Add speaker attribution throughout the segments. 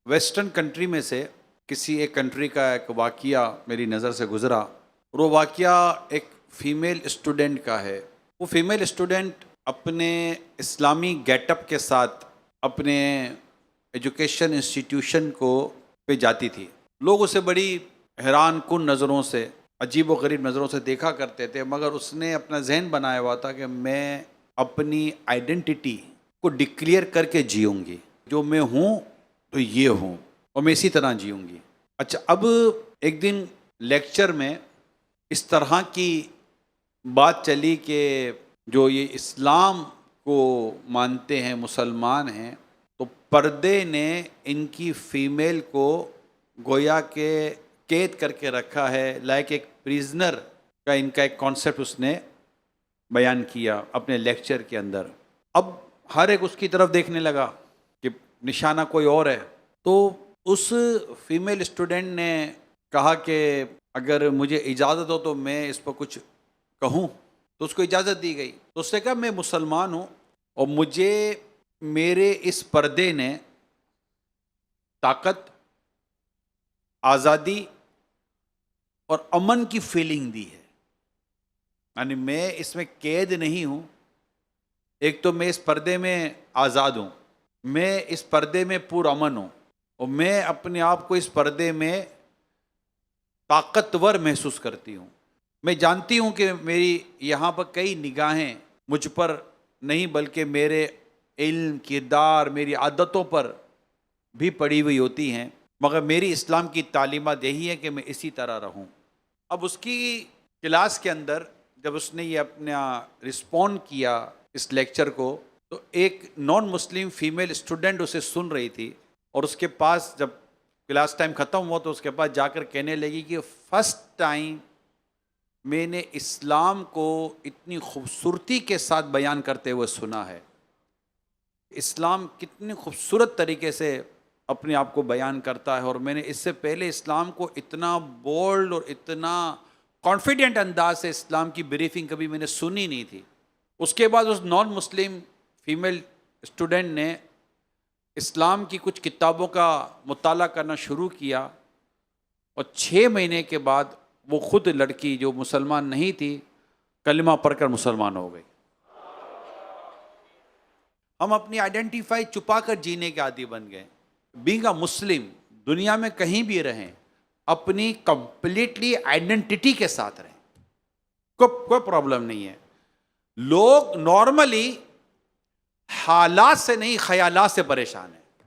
Speaker 1: Western country میں سے کسی ایک کنٹری کا ایک واقعہ میری نظر سے گزرا، اور وہ واقعہ ایک فیمیل اسٹوڈنٹ کا ہے۔ وہ فیمیل اسٹوڈنٹ اپنے اسلامی گیٹ اپ کے ساتھ اپنے ایجوکیشن انسٹیٹیوشن کو پہ جاتی تھی۔ لوگ اسے بڑی حیران کن نظروں سے، عجیب و غریب نظروں سے دیکھا کرتے تھے، مگر اس نے اپنا ذہن بنایا ہوا تھا کہ میں اپنی آئیڈینٹی کو ڈکلیئر کر کے جیوں گی، جو میں ہوں تو یہ ہوں، اور میں اسی طرح جیوں گی۔ اچھا، اب ایک دن لیکچر میں اس طرح کی بات چلی کہ جو یہ اسلام کو مانتے ہیں، مسلمان ہیں، تو پردے نے ان کی فیمیل کو گویا کہ قید کر کے رکھا ہے، لائک ایک پریزنر کا ان کا ایک کانسیپٹ اس نے بیان کیا اپنے لیکچر کے اندر۔ اب ہر ایک اس کی طرف دیکھنے لگا کہ نشانہ کوئی اور ہے، تو اس فیمیل اسٹوڈنٹ نے کہا کہ اگر مجھے اجازت ہو تو میں اس پر کچھ کہوں، تو اس کو اجازت دی گئی۔ تو اس نے کہا میں مسلمان ہوں، اور مجھے میرے اس پردے نے طاقت، آزادی اور امن کی فیلنگ دی ہے، یعنی میں اس میں قید نہیں ہوں۔ ایک تو میں اس پردے میں آزاد ہوں، میں اس پردے میں پرامن ہوں، اور میں اپنے آپ کو اس پردے میں طاقتور محسوس کرتی ہوں۔ میں جانتی ہوں کہ میری یہاں پر کئی نگاہیں مجھ پر نہیں بلکہ میرے علم، کردار، میری عادتوں پر بھی پڑی ہوئی ہوتی ہیں، مگر میری اسلام کی تعلیمات یہی ہے کہ میں اسی طرح رہوں۔ اب اس کی کلاس کے اندر جب اس نے یہ اپنا رسپونڈ کیا اس لیکچر کو، تو ایک نان مسلم فیمیل اسٹوڈنٹ اسے سن رہی تھی، اور اس کے پاس جب کلاس ٹائم ختم ہوا تو اس کے پاس جا کر کہنے لگی کہ فرسٹ ٹائم میں نے اسلام کو اتنی خوبصورتی کے ساتھ بیان کرتے ہوئے سنا ہے۔ اسلام کتنی خوبصورت طریقے سے اپنے آپ کو بیان کرتا ہے، اور میں نے اس سے پہلے اسلام کو اتنا بولڈ اور اتنا کانفیڈنٹ انداز سے اسلام کی بریفنگ کبھی میں نے سنی نہیں تھی۔ اس کے بعد اس نان مسلم فیمیل اسٹوڈنٹ نے اسلام کی کچھ کتابوں کا مطالعہ کرنا شروع کیا، اور 6 مہینے کے بعد وہ خود لڑکی جو مسلمان نہیں تھی کلمہ پڑھ کر مسلمان ہو گئی۔ ہم اپنی آئیڈینٹیفائی چھپا کر جینے کے عادی بن گئے۔ بینگ اے مسلم، دنیا میں کہیں بھی رہیں، اپنی کمپلیٹلی آئیڈینٹی کے ساتھ رہیں، کوئی پرابلم نہیں ہے۔ لوگ نارملی حالات سے نہیں خیالات سے پریشان ہیں۔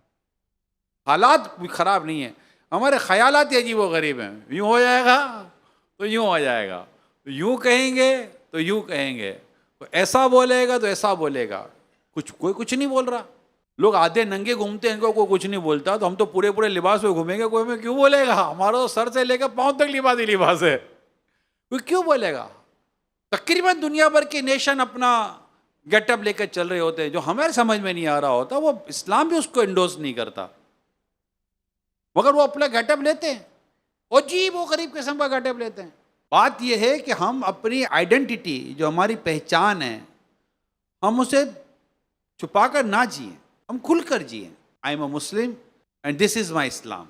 Speaker 1: حالات خراب نہیں ہیں، ہمارے خیالات ہی عجیب و غریب ہیں۔ یوں ہو جائے گا تو یوں ہو جائے گا، یوں کہیں گے تو یوں کہیں گے، ایسا بولے گا تو ایسا بولے گا، کوئی کچھ نہیں بول رہا۔ لوگ آدھے ننگے گھومتے ہیں، ان کو کوئی کچھ نہیں بولتا، تو ہم تو پورے لباس میں گھومیں گے، کوئی ہمیں کیوں بولے گا؟ ہمارا تو سر سے لے کر پاؤں تک لباس ہی لباس ہے، کوئی کیوں بولے گا؟ تقریباً دنیا بھر کے نیشن اپنا گیٹ اپ لے کر چل رہے ہوتے ہیں، جو ہمارے سمجھ میں نہیں آ رہا ہوتا، وہ اسلام بھی اس کو انڈورس نہیں کرتا، مگر وہ اپنا گیٹ اپ لیتے ہیں، عجیب و غریب قسم کا گیٹ اپ لیتے ہیں۔ بات یہ ہے کہ ہم اپنی آئیڈینٹی، جو ہماری پہچان ہے، ہم اسے چھپا کر نہ جئیں، ہم کھل کر جئیں۔ I am a Muslim and this is my Islam.